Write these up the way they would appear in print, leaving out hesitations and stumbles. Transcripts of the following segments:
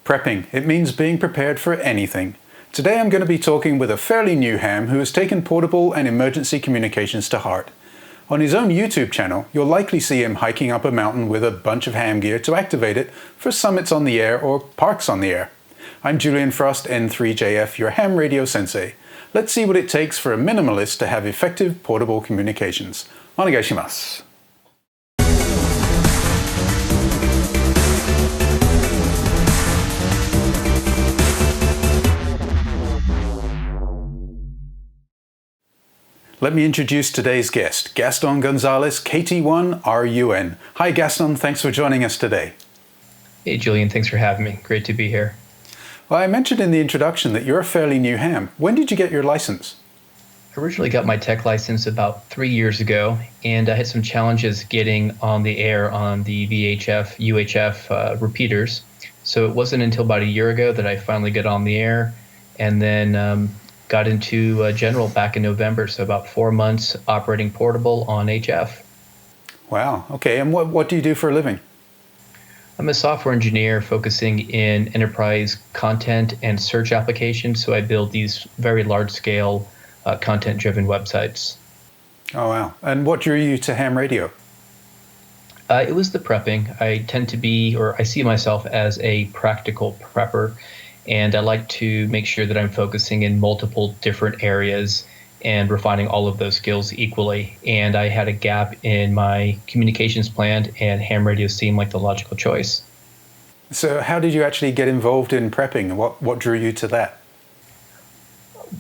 Prepping. It means being prepared for anything. Today I'm going to be talking with a fairly new ham who has taken portable and emergency communications to heart. On his own YouTube channel, you'll likely see him hiking up a mountain with a bunch of ham gear to activate it for summits on the air or parks on the air. I'm Julian Frost, N3JF, your Ham Radio Sensei. Let's see what it takes for a minimalist to have effective portable communications. Onegaishimasu. Let me introduce today's guest, Gaston Gonzalez, KT1RUN. Hi Gaston, thanks for joining us today. Hey Julian, thanks for having me. Great to be here. Well, I mentioned in the introduction that you're a fairly new ham. When did you get your license? I originally got my tech license about 3 years ago, and I had some challenges getting on the air on the VHF, UHF repeaters. So it wasn't until about a year ago that I finally got on the air, and then got into general back in November, so about 4 months operating portable on HF. Wow, okay, and what do you do for a living? I'm a software engineer focusing in enterprise content and search applications, so I build these very large-scale content-driven websites. Oh wow, and what drew you to ham radio? It was the prepping. I tend to be, or I see myself as a practical prepper, and I like to make sure that I'm focusing in multiple different areas and refining all of those skills equally. And I had a gap in my communications plan, and ham radio seemed like the logical choice. So how did you actually get involved in prepping, and what drew you to that?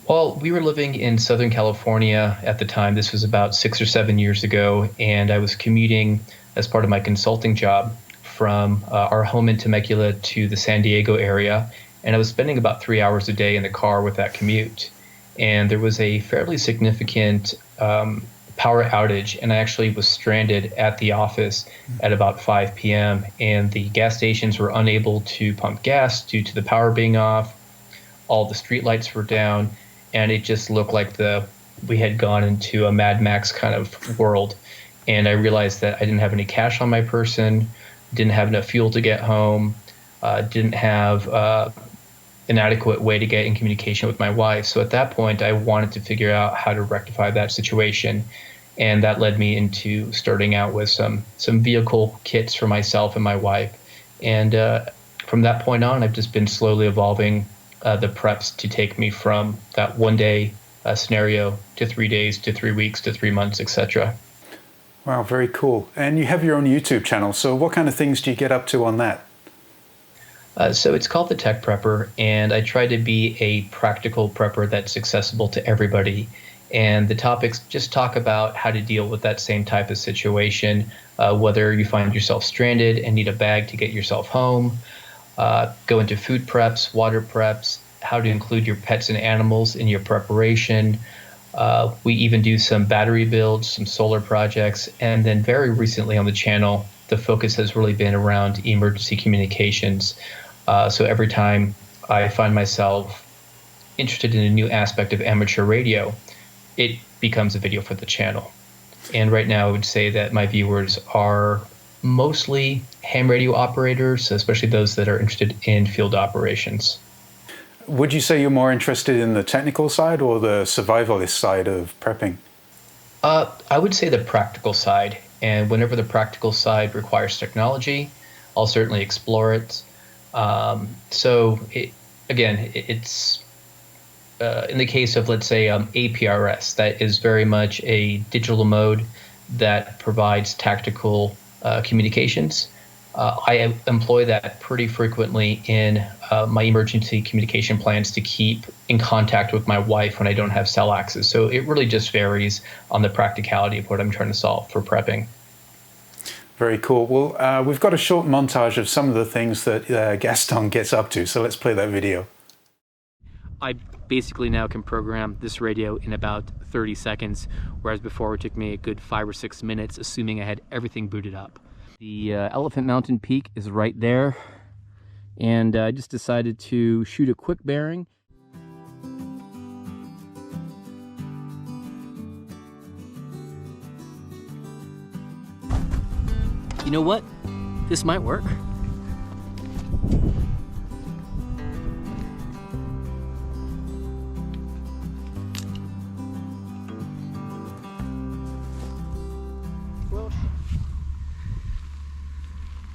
Well, we were living in Southern California at the time. This was about 6 or 7 years ago, and I was commuting as part of my consulting job from our home in Temecula to the San Diego area. And I was spending about 3 hours a day in the car with that commute. And there was a fairly significant power outage, and I actually was stranded at the office at about 5 p.m. And the gas stations were unable to pump gas due to the power being off. All the streetlights were down, and it just looked like we had gone into a Mad Max kind of world. And I realized that I didn't have any cash on my person, didn't have enough fuel to get home, didn't have an adequate way to get in communication with my wife. So at that point, I wanted to figure out how to rectify that situation. And that led me into starting out with some vehicle kits for myself and my wife. And from that point on, I've just been slowly evolving the preps to take me from that 1 day scenario to 3 days, to 3 weeks, to 3 months, etc. Wow, very cool. And you have your own YouTube channel. So what kind of things do you get up to on that? So it's called TheTechPrepper, and I try to be a practical prepper that's accessible to everybody. And the topics just talk about how to deal with that same type of situation, whether you find yourself stranded and need a bag to get yourself home, go into food preps, water preps, how to include your pets and animals in your preparation. We even do some battery builds, some solar projects, and then very recently on the channel, the focus has really been around emergency communications. So every time I find myself interested in a new aspect of amateur radio, it becomes a video for the channel. And right now I would say that my viewers are mostly ham radio operators, especially those that are interested in field operations. Would you say you're more interested in the technical side or the survivalist side of prepping? I would say the practical side. And whenever the practical side requires technology, I'll certainly explore it. So it's in the case of, let's say, APRS, that is very much a digital mode that provides tactical communications. I employ that pretty frequently in my emergency communication plans to keep in contact with my wife when I don't have cell access. So it really just varies on the practicality of what I'm trying to solve for prepping. Very cool. Well, we've got a short montage of some of the things that Gaston gets up to, so let's play that video. I basically now can program this radio in about 30 seconds, whereas before it took me a good 5 or 6 minutes, assuming I had everything booted up. The Elephant Mountain Peak is right there, and I just decided to shoot a quick bearing. You know what? This might work.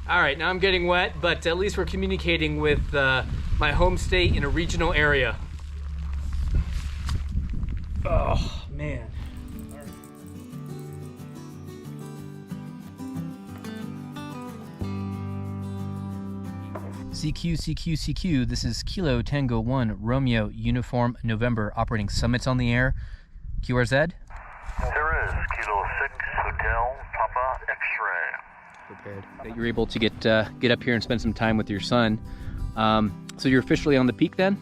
All right, now I'm getting wet, but at least we're communicating with my home state in a regional area. Oh, man. CQ, this is Kilo Tango 1 Romeo Uniform November operating summits on the air. QRZ? There is. Kilo 6 Hotel Papa X-ray. Prepared. That you're able to get up here and spend some time with your son. So you're officially on the peak then?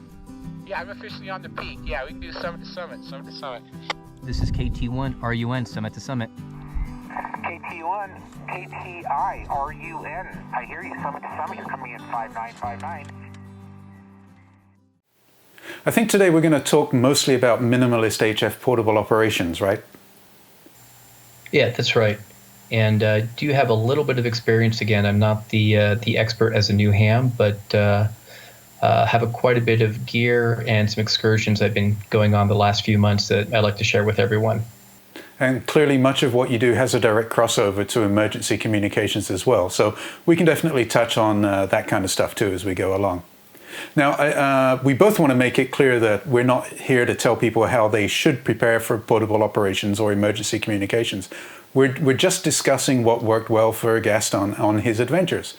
Yeah, I'm officially on the peak. Yeah, we can do summit to summit, summit to summit. This is KT1 RUN Summit to Summit. KT1 KTI RUN. I hear you, summit to summit. You're coming in 5959. I think today we're going to talk mostly about minimalist HF portable operations, right? Yeah, that's right. And do have a little bit of experience. Again, I'm not the expert as a new ham, but have quite a bit of gear and some excursions I've been going on the last few months that I'd like to share with everyone. And clearly much of what you do has a direct crossover to emergency communications as well. So we can definitely touch on that kind of stuff too as we go along. Now, we both want to make it clear that we're not here to tell people how they should prepare for portable operations or emergency communications. We're just discussing what worked well for Gaston on his adventures.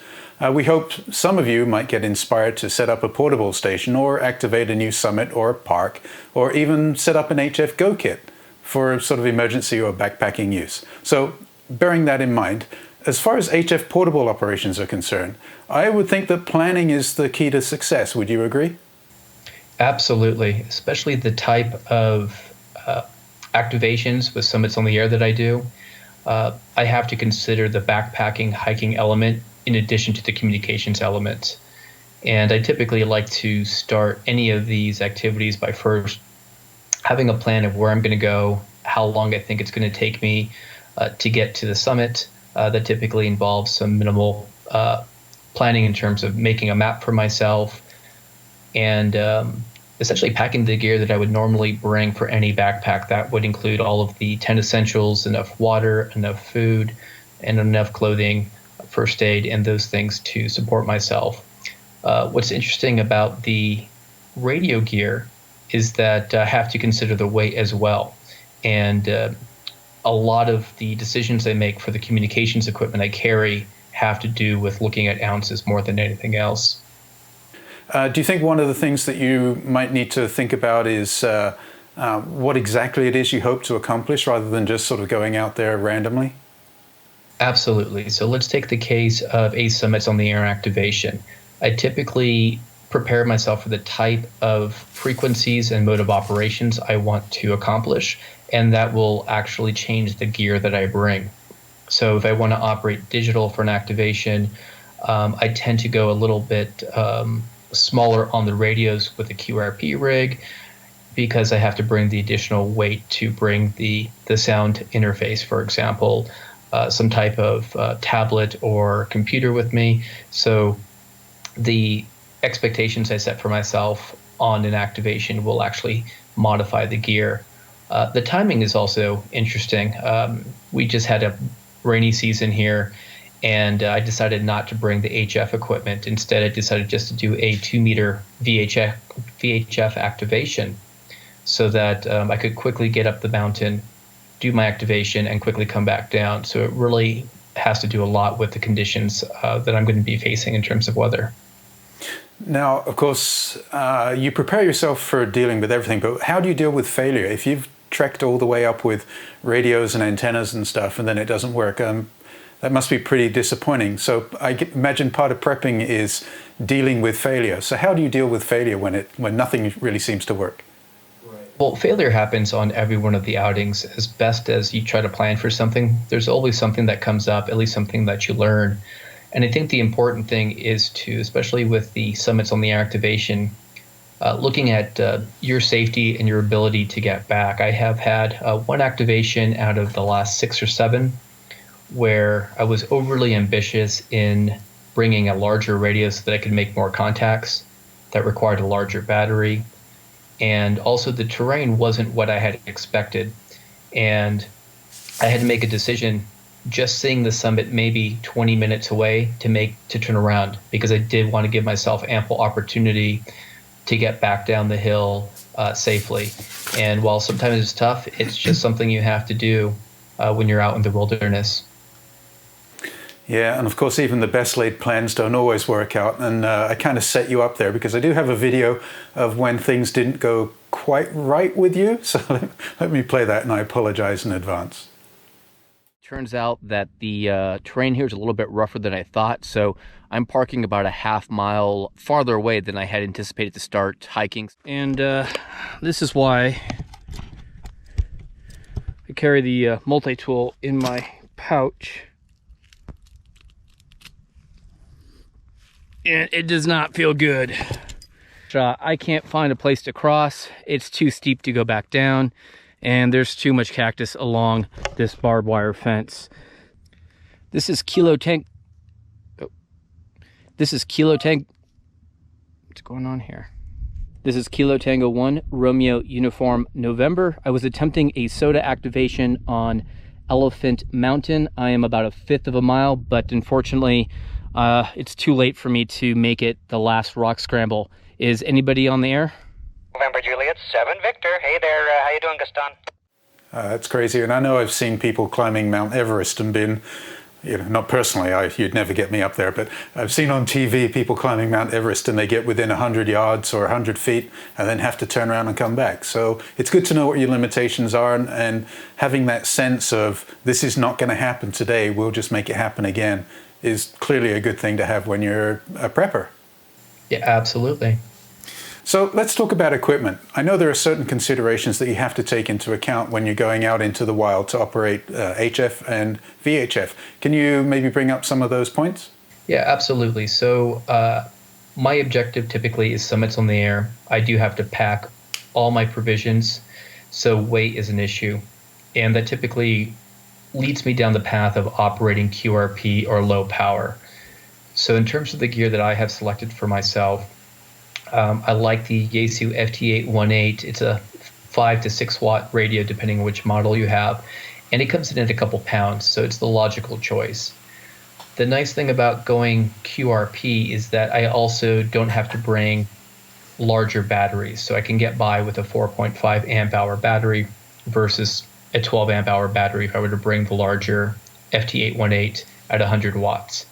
We hope some of you might get inspired to set up a portable station or activate a new summit or a park, or even set up an HF Go kit for sort of emergency or backpacking use. So bearing that in mind, as far as HF portable operations are concerned, I would think that planning is the key to success. Would you agree? Absolutely, especially the type of activations with summits on the air that I do. I have to consider the backpacking, hiking element in addition to the communications element. And I typically like to start any of these activities by first having a plan of where I'm going to go, how long I think it's going to take me to get to the summit. That typically involves some minimal planning in terms of making a map for myself and essentially packing the gear that I would normally bring for any backpack. That would include all of the 10 essentials, enough water, enough food, and enough clothing, first aid, and those things to support myself. What's interesting about the radio gear is that I have to consider the weight as well. And a lot of the decisions I make for the communications equipment I carry have to do with looking at ounces more than anything else. Do you think one of the things that you might need to think about is what exactly it is you hope to accomplish rather than just sort of going out there randomly? Absolutely. So let's take the case of a summits on the air activation. I typically prepare myself for the type of frequencies and mode of operations I want to accomplish, and that will actually change the gear that I bring. So if I want to operate digital for an activation, I tend to go a little bit smaller on the radios with a QRP rig because I have to bring the additional weight to bring the sound interface, for example, some type of tablet or computer with me. So the expectations I set for myself on an activation will actually modify the gear. The timing is also interesting. We just had a rainy season here, and I decided not to bring the HF equipment. Instead, I decided just to do a 2-meter VHF activation so that I could quickly get up the mountain, do my activation, and quickly come back down. So it really has to do a lot with the conditions that I'm going to be facing in terms of weather. Now, of course, you prepare yourself for dealing with everything, but how do you deal with failure? If you've trekked all the way up with radios and antennas and stuff and then it doesn't work, that must be pretty disappointing. So I imagine part of prepping is dealing with failure. So how do you deal with failure when nothing really seems to work? Well, failure happens on every one of the outings. As best as you try to plan for something, there's always something that comes up, at least something that you learn. And I think the important thing is to, especially with the summits on the air activation, looking at your safety and your ability to get back. I have had one activation out of the last 6 or 7 where I was overly ambitious in bringing a larger radio so that I could make more contacts. That required a larger battery. And also the terrain wasn't what I had expected. And I had to make a decision just seeing the summit maybe 20 minutes away to turn around, because I did want to give myself ample opportunity to get back down the hill safely. And while sometimes it's tough, it's just something you have to do when you're out in the wilderness. Yeah, and of course, even the best laid plans don't always work out. And I kind of set you up there because I do have a video of when things didn't go quite right with you. So let me play that, and I apologize in advance. Turns out that the terrain here is a little bit rougher than I thought. So I'm parking about a half mile farther away than I had anticipated to start hiking. And this is why I carry the multi-tool in my pouch. And it does not feel good. I can't find a place to cross. It's too steep to go back down, and there's too much cactus along this barbed wire fence. This is Kilo Tango. This is Kilo Tango. What's going on here? This is Kilo Tango 1 Romeo Uniform November. I was attempting a soda activation on Elephant Mountain. I am about a fifth of a mile, but unfortunately, it's too late for me to make it the last rock scramble. Is anybody on the air? November Juliet 7 Victor. Hey there, how you doing, Gaston? That's crazy. And I know I've seen people climbing Mount Everest and been, not personally, you'd never get me up there, but I've seen on TV people climbing Mount Everest and they get within 100 yards or 100 feet and then have to turn around and come back. So it's good to know what your limitations are, and having that sense of this is not going to happen today, we'll just make it happen again, is clearly a good thing to have when you're a prepper. Yeah, absolutely. So let's talk about equipment. I know there are certain considerations that you have to take into account when you're going out into the wild to operate HF and VHF. Can you maybe bring up some of those points? Yeah, absolutely. So my objective typically is summits on the air. I do have to pack all my provisions, so weight is an issue. And that typically leads me down the path of operating QRP or low power. So in terms of the gear that I have selected for myself, I like the Yaesu FT-818. It's a 5 to 6 watt radio, depending on which model you have. And it comes in at a couple pounds, so it's the logical choice. The nice thing about going QRP is that I also don't have to bring larger batteries. So I can get by with a 4.5 amp hour battery versus a 12 amp hour battery if I were to bring the larger FT-818 at 100 watts.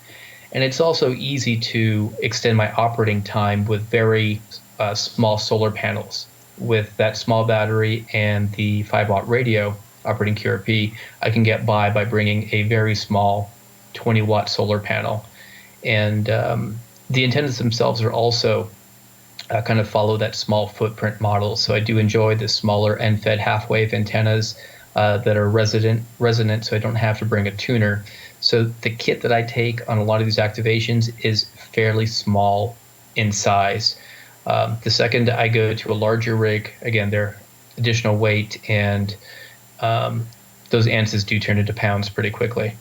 And it's also easy to extend my operating time with very small solar panels. With that small battery and the 5 watt radio operating QRP, I can get by bringing a very small 20 watt solar panel. And the antennas themselves are also kind of follow that small footprint model. So I do enjoy the smaller end-fed half-wave antennas that are resonant, so I don't have to bring a tuner. So the kit that I take on a lot of these activations is fairly small in size. The second I go to a larger rig, again, they're additional weight, and those ANSYS do turn into pounds pretty quickly.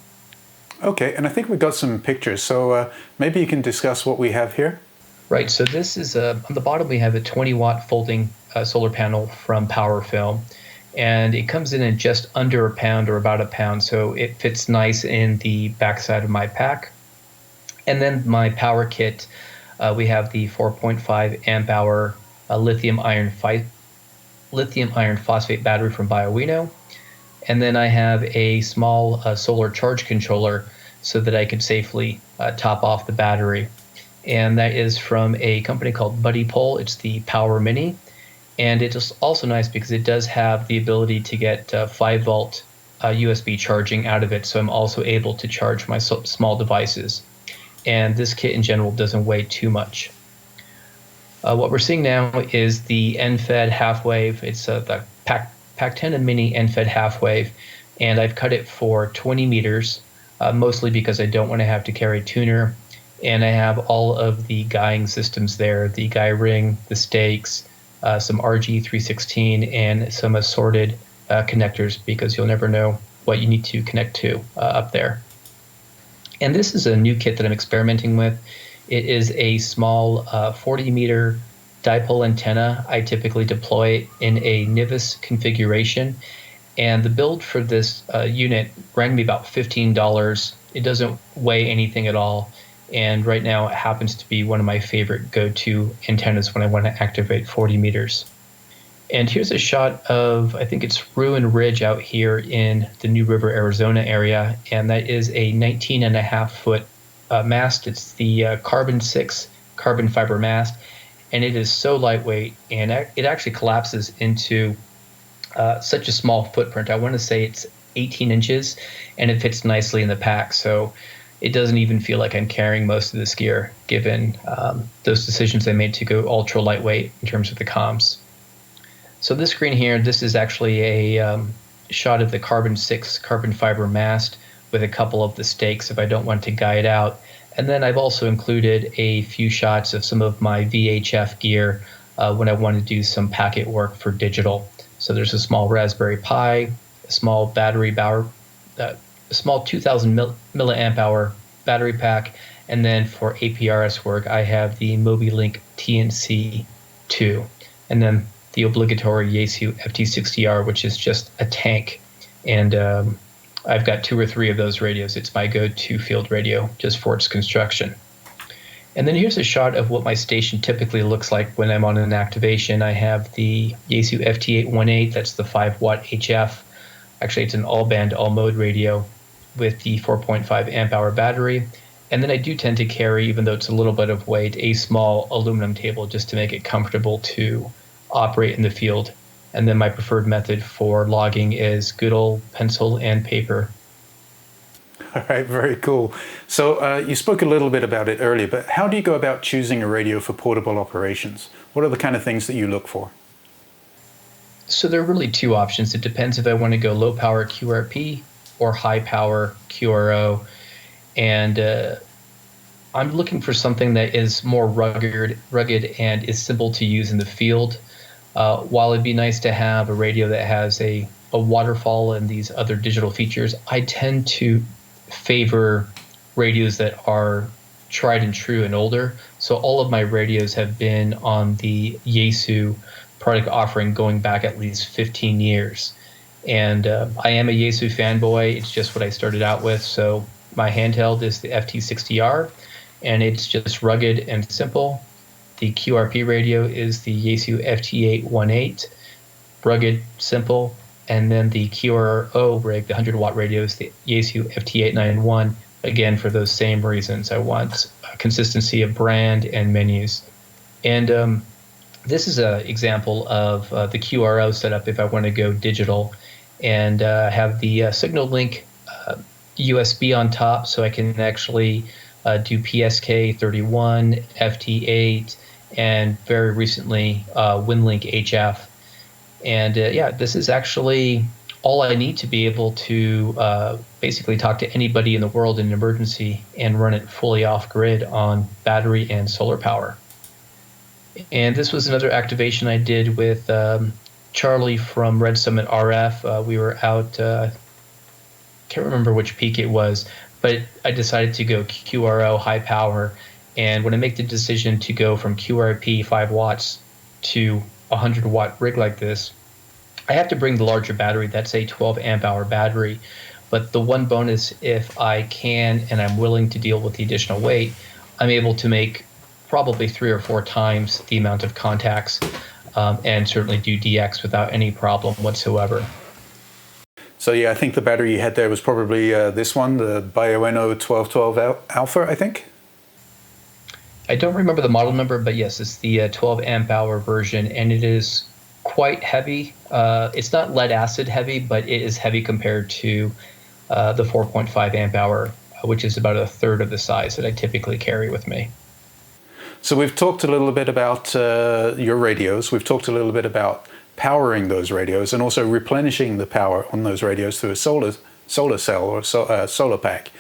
Okay, and I think we've got some pictures, so maybe you can discuss what we have here. Right, so this is, on the bottom we have a 20 watt folding solar panel from PowerFilm. And it comes in at just under a pound or about a pound, so it fits nice in the backside of my pack. And then my power kit, we have the 4.5 amp hour lithium iron phosphate battery from Bioenno. And then I have a small solar charge controller so that I can safely top off the battery. And that is from a company called Buddy Pole. It's the Power Mini. And it's also nice because it does have the ability to get 5 volt USB charging out of it. So I'm also able to charge my small devices. And this kit in general doesn't weigh too much. What we're seeing now is the end-fed half-wave. It's the Pac-10 Mini end-fed half-wave. And I've cut it for 20 meters, mostly because I don't want to have to carry tuner. And I have all of the guying systems there, the guy ring, the stakes, some RG316, and some assorted connectors, because you'll never know what you need to connect to up there. And this is a new kit that I'm experimenting with. It is a small 40 meter dipole antenna. I typically deploy in a NVIS configuration, And the build for this unit ran me about $15. It doesn't weigh anything at all. And right now it happens to be one of my favorite go-to antennas when I want to activate 40 meters. And here's a shot of, I think it's Ruin Ridge out here in the New River, Arizona area. And that is a 19.5-foot mast. It's the carbon 6 carbon fiber mast. And it is so lightweight, and it actually collapses into such a small footprint. I want to say it's 18 inches, and it fits nicely in the pack. So it doesn't even feel like I'm carrying most of this gear, given those decisions I made to go ultra lightweight in terms of the comms. So this screen here, this is actually a shot of the carbon 6 carbon fiber mast with a couple of the stakes if I don't want to guide out. And then I've also included a few shots of some of my VHF gear when I want to do some packet work for digital. So there's a small Raspberry Pi, a small battery a small 2000 milliamp hour battery pack, and then for APRS work I have the Mobilink TNC2, and then the obligatory Yaesu FT-60R, which is just a tank. And I've got 2 or 3 of those radios. It's my go-to field radio just for its construction. And then here's a shot of what my station typically looks like when I'm on an activation. I have the Yaesu FT-818, that's the 5-watt HF. Actually, it's an all-band, all-mode radio with the 4.5 amp hour battery. And then I do tend to carry, even though it's a little bit of weight, a small aluminum table just to make it comfortable to operate in the field. And then my preferred method for logging is good old pencil and paper. All right, very cool. So you spoke a little bit about it earlier, but how do you go about choosing a radio for portable operations? What are the kind of things that you look for? So there are really 2 options. It depends if I want to go low power QRP or high power QRO. And I'm looking for something that is more rugged and is simple to use in the field. While it'd be nice to have a radio that has a waterfall and these other digital features, I tend to favor radios that are tried and true and older. So all of my radios have been on the Yaesu product offering going back at least 15 years. And I am a Yaesu fanboy. It's just what I started out with. So my handheld is the FT-60R, and it's just rugged and simple. The QRP radio is the Yaesu FT-818, rugged, simple. And then the QRO rig, the 100-watt radio, is the Yaesu FT-891, again, for those same reasons. I want consistency of brand and menus. And this is an example of the QRO setup if I want to go digital, and have the Signalink USB on top, so I can actually do PSK 31, FT8, and very recently WinLink HF. And yeah, this is actually all I need to be able to basically talk to anybody in the world in an emergency and run it fully off grid on battery and solar power. And this was another activation I did with Charlie from Red Summit RF. We were out, can't remember which peak it was, but I decided to go QRO high power. And when I make the decision to go from QRP 5 watts to a 100-watt rig like this, I have to bring the larger battery. That's a 12 amp hour battery. But the one bonus, if I can and I'm willing to deal with the additional weight, I'm able to make probably 3 or 4 times the amount of contacts and certainly do DX without any problem whatsoever. So yeah, I think the battery you had there was probably this one, the Bioenno 1212 Alpha, I think? I don't remember the model number, but yes, it's the 12 amp hour version, and it is quite heavy. It's not lead acid heavy, but it is heavy compared to the 4.5 amp hour, which is about a third of the size that I typically carry with me. So we've talked a little bit about your radios. We've talked a little bit about powering those radios and also replenishing the power on those radios through a solar cell or solar pack.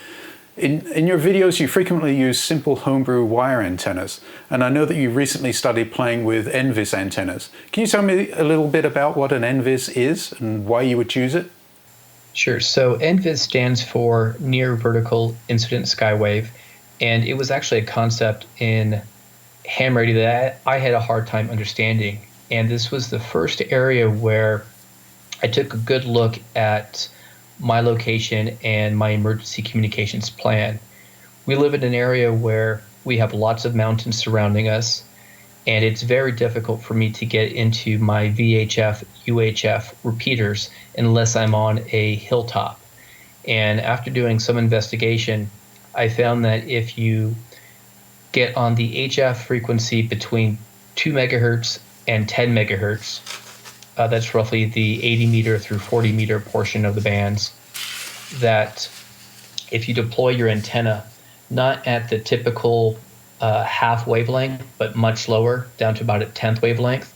In your videos, you frequently use simple homebrew wire antennas, and I know that you recently started playing with NVIS antennas. Can you tell me a little bit about what an NVIS is and why you would choose it? Sure. So NVIS stands for Near Vertical Incident Skywave, and it was actually a concept in ham radio that I had a hard time understanding. And this was the first area where I took a good look at my location and my emergency communications plan. We live in an area where we have lots of mountains surrounding us, and it's very difficult for me to get into my VHF, UHF repeaters unless I'm on a hilltop. And after doing some investigation, I found that if you get on the HF frequency between 2 megahertz and 10 megahertz, that's roughly the 80 meter through 40 meter portion of the bands, that if you deploy your antenna not at the typical half wavelength, but much lower, down to about a 10th wavelength,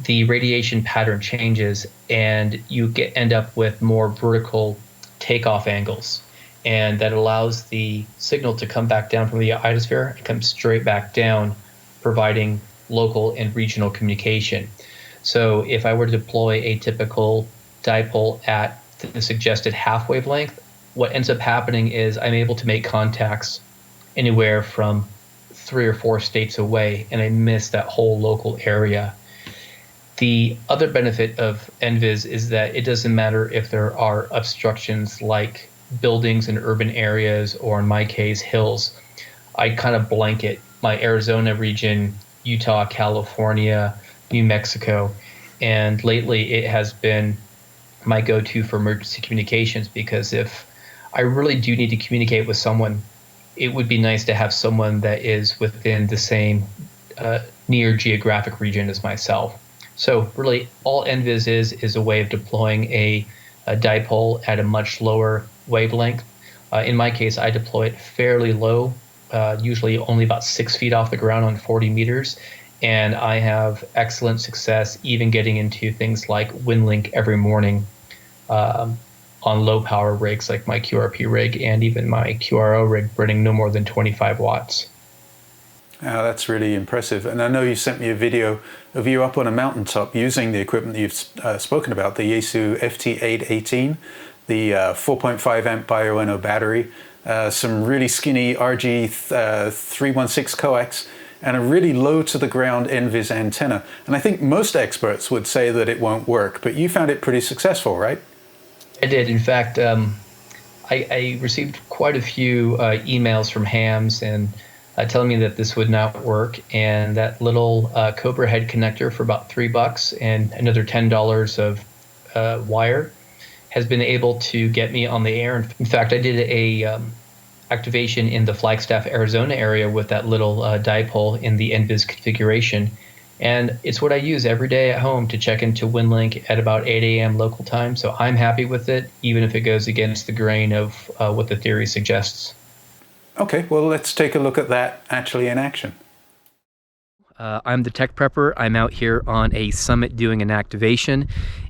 the radiation pattern changes and you end up with more vertical takeoff angles. And that allows the signal to come back down from the ionosphere and come straight back down, providing local and regional communication. So if I were to deploy a typical dipole at the suggested half wavelength, what ends up happening is I'm able to make contacts anywhere from 3 or 4 states away, and I miss that whole local area. The other benefit of NVIS is that it doesn't matter if there are obstructions like buildings in urban areas, or in my case, hills. I kind of blanket my Arizona region, Utah, California, New Mexico, and lately it has been my go-to for emergency communications, because if I really do need to communicate with someone, it would be nice to have someone that is within the same near geographic region as myself. So really all NVIS is a way of deploying a dipole at a much lower wavelength. In my case, I deploy it fairly low, usually only about 6 feet off the ground on 40 meters. And I have excellent success even getting into things like WinLink every morning on low power rigs like my QRP rig and even my QRO rig running no more than 25 watts. Oh, that's really impressive. And I know you sent me a video of you up on a mountaintop using the equipment that you've spoken about, the Yaesu FT-818, the 4.5 amp Bioenno battery, some really skinny RG316 coax, and a really low to the ground NVIS antenna. And I think most experts would say that it won't work, but you found it pretty successful, right? I did. In fact, I received quite a few emails from hams and telling me that this would not work, and that little Cobra head connector for about $3 and another $10 of wire has been able to get me on the air. In fact, I did a activation in the Flagstaff, Arizona area with that little dipole in the NVIS configuration. And it's what I use every day at home to check into WinLink at about 8 a.m. local time. So I'm happy with it, even if it goes against the grain of what the theory suggests. Okay, well, let's take a look at that actually in action. I'm the Tech Prepper. I'm out here on a summit doing an activation,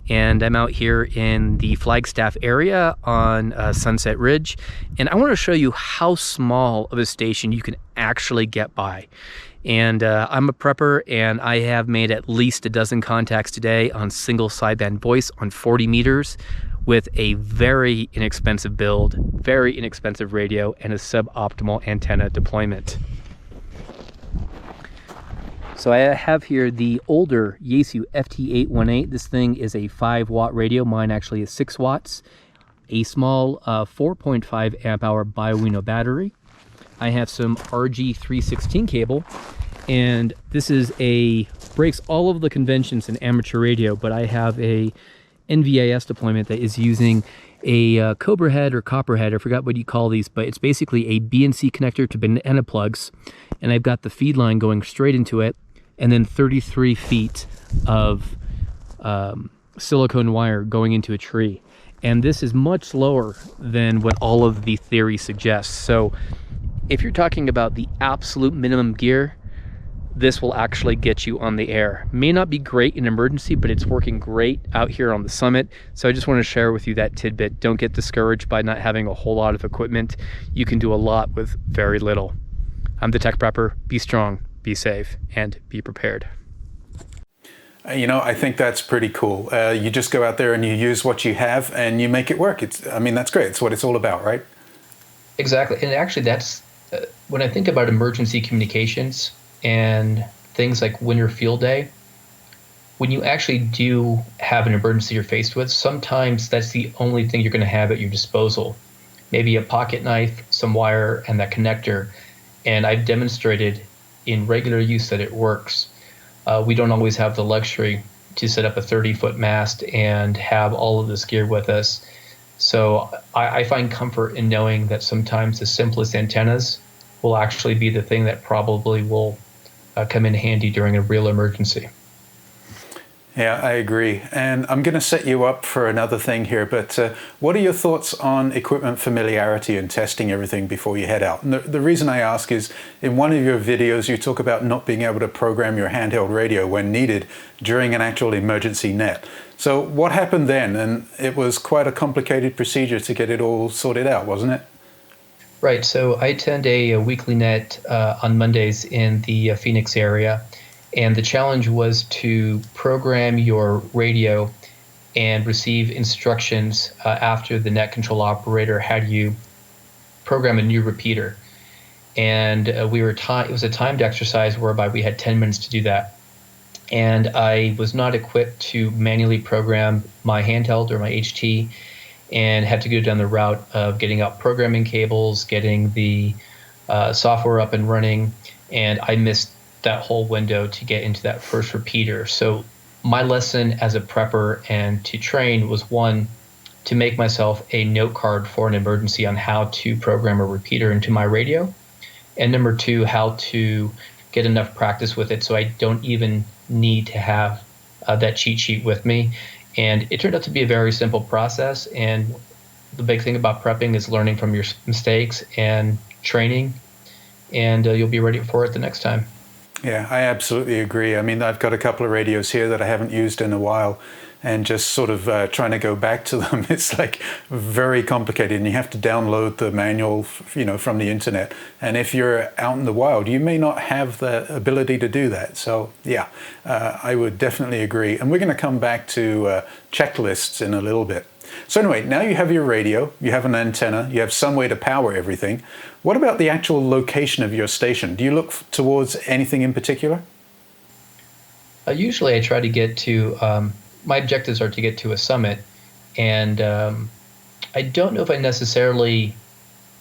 and I'm out here in the Flagstaff area on Sunset Ridge, and I want to show you how small of a station you can actually get by. And I'm a prepper, and I have made at least a dozen contacts today on single sideband voice on 40 meters with a very inexpensive build, very inexpensive radio, and a suboptimal antenna deployment. So I have here the older Yaesu FT-818. This thing is a 5-watt radio. Mine actually is 6 watts. A small 4.5 amp hour Bioenno battery. I have some RG316 cable, and this is breaks all of the conventions in amateur radio, but I have a NVIS deployment that is using a Cobra head or copper head. I forgot what you call these, but it's basically a BNC connector to banana plugs, and I've got the feed line going straight into it, and then 33 feet of silicone wire going into a tree. And this is much lower than what all of the theory suggests. So if you're talking about the absolute minimum gear, this will actually get you on the air. May not be great in emergency, but it's working great out here on the summit. So I just want to share with you that tidbit. Don't get discouraged by not having a whole lot of equipment. You can do a lot with very little. I'm the Tech Prepper. Be strong, be safe, and be prepared. You know, I think that's pretty cool. You just go out there and you use what you have and you make it work. I mean, that's great. It's what it's all about, right? Exactly. And actually, that's when I think about emergency communications and things like winter field day, when you actually do have an emergency you're faced with, sometimes that's the only thing you're going to have at your disposal. Maybe a pocket knife, some wire, and that connector. And I've demonstrated in regular use that it works. We don't always have the luxury to set up a 30-foot mast and have all of this gear with us. So I find comfort in knowing that sometimes the simplest antennas will actually be the thing that probably will come in handy during a real emergency. Yeah, I agree. And I'm going to set you up for another thing here, but what are your thoughts on equipment familiarity and testing everything before you head out? And the reason I ask is, in one of your videos, you talk about not being able to program your handheld radio when needed during an actual emergency net. So what happened then? And it was quite a complicated procedure to get it all sorted out, wasn't it? Right. So I attend a weekly net on Mondays in the Phoenix area. And the challenge was to program your radio and receive instructions after the net control operator had you program a new repeater. And it was a timed exercise whereby we had 10 minutes to do that. And I was not equipped to manually program my handheld or my HT, and had to go down the route of getting out programming cables, getting the software up and running, and I missed that whole window to get into that first repeater. So my lesson as a prepper and to train was, one, to make myself a note card for an emergency on how to program a repeater into my radio, and number two, how to get enough practice with it so I don't even need to have that cheat sheet with me. And it turned out to be a very simple process, and the big thing about prepping is learning from your mistakes and training, and you'll be ready for it the next time. Yeah, I absolutely agree. I mean, I've got a couple of radios here that I haven't used in a while, and just sort of trying to go back to them, it's like very complicated, and you have to download the manual, from the internet. And if you're out in the wild, you may not have the ability to do that. So yeah, I would definitely agree. And we're going to come back to checklists in a little bit. So anyway, now you have your radio, you have an antenna, you have some way to power everything. What about the actual location of your station? Do you look towards anything in particular? Usually I try to get to, my objectives are to get to a summit, and I don't know if I necessarily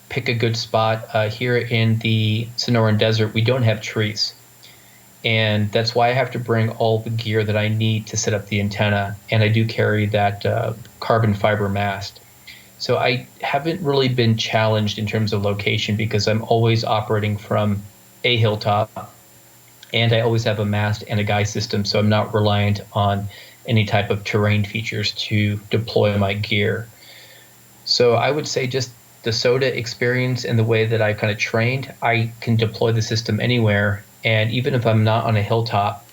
pick a good spot. Here in the Sonoran Desert, we don't have trees. And that's why I have to bring all the gear that I need to set up the antenna. And I do carry that carbon fiber mast. So I haven't really been challenged in terms of location because I'm always operating from a hilltop. And I always have a mast and a guide system, so I'm not reliant on any type of terrain features to deploy my gear. So I would say just the SOTA experience and the way that I kind of trained, I can deploy the system anywhere. And even if I'm not on a hilltop,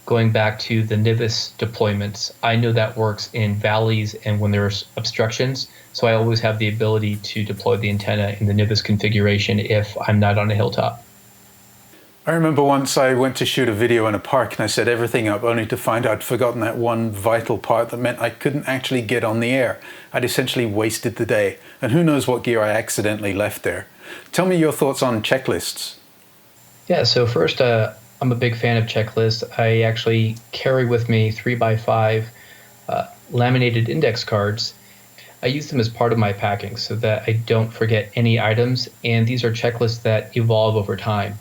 going back to the NVIS deployments, I know that works in valleys and when there's obstructions. So I always have the ability to deploy the antenna in the NVIS configuration if I'm not on a hilltop. I remember once I went to shoot a video in a park and I set everything up only to find I'd forgotten that one vital part that meant I couldn't actually get on the air. I'd essentially wasted the day, and who knows what gear I accidentally left there. Tell me your thoughts on checklists. Yeah, so first, I'm a big fan of checklists. I actually carry with me 3x5 laminated index cards. I use them as part of my packing so that I don't forget any items, and these are checklists that evolve over time.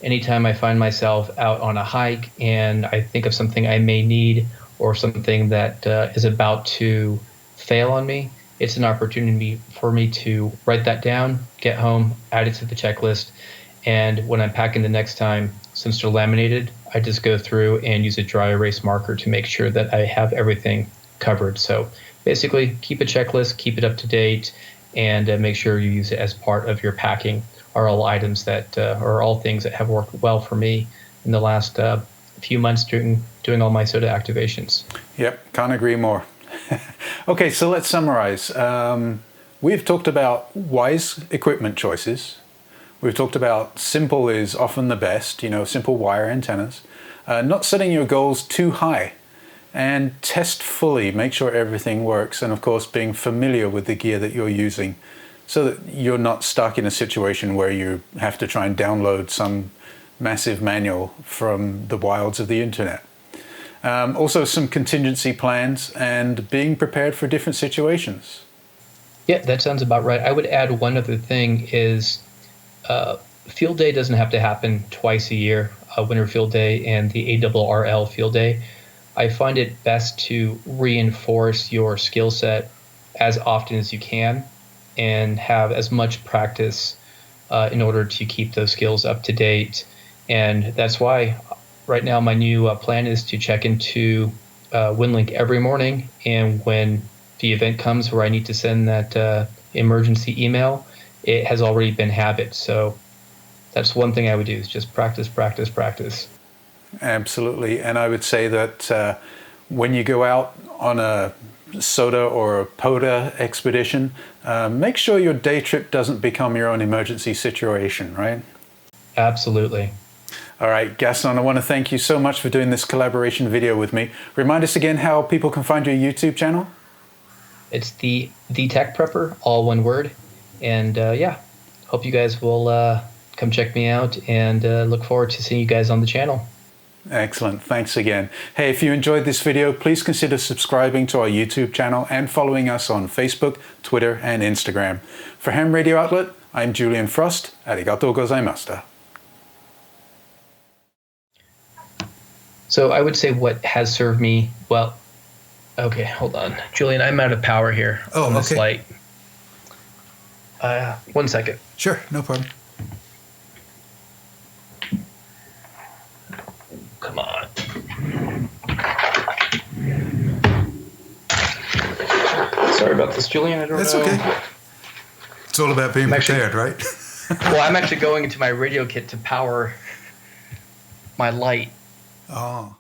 Anytime I find myself out on a hike and I think of something I may need or something that is about to fail on me, it's an opportunity for me to write that down, get home, add it to the checklist, and when I'm packing the next time, since they're laminated, I just go through and use a dry erase marker to make sure that I have everything covered. So basically, keep a checklist, keep it up to date, and make sure you use it as part of your packing. Are all items that are all things that have worked well for me in the last few months doing all my SOTA activations. Yep, can't agree more. Okay, so let's summarize. We've talked about wise equipment choices. We've talked about simple is often the best, simple wire antennas. Not setting your goals too high, and test fully, make sure everything works, and of course being familiar with the gear that you're using so that you're not stuck in a situation where you have to try and download some massive manual from the wilds of the internet. Also some contingency plans and being prepared for different situations. Yeah, that sounds about right. I would add one other thing is field day doesn't have to happen twice a year, winter field day and the ARRL field day. I find it best to reinforce your skill set as often as you can and have as much practice in order to keep those skills up to date. And that's why right now my new plan is to check into WinLink every morning, and when the event comes where I need to send that emergency email, it has already been habit. So that's one thing I would do, is just practice, practice, practice. Absolutely. And I would say that when you go out on a SOTA or a POTA expedition, make sure your day trip doesn't become your own emergency situation, right? Absolutely. All right, Gaston, I want to thank you so much for doing this collaboration video with me. Remind us again how people can find your YouTube channel. It's the TechPrepper, all one word. And yeah, hope you guys will come check me out, and look forward to seeing you guys on the channel. Excellent. Thanks again. Hey, if you enjoyed this video, please consider subscribing to our YouTube channel and following us on Facebook, Twitter, and Instagram. For Ham Radio Outlet, I'm Julian Frost. Arigatou gozaimashita. So I would say what has served me well. Okay, hold on, Julian. I'm out of power here on this light. 1 second. Sure, no problem. Come on. Sorry about this, Julian. I don't know. That's okay. It's all about being prepared, right? Well, I'm actually going into my radio kit to power my light. Oh.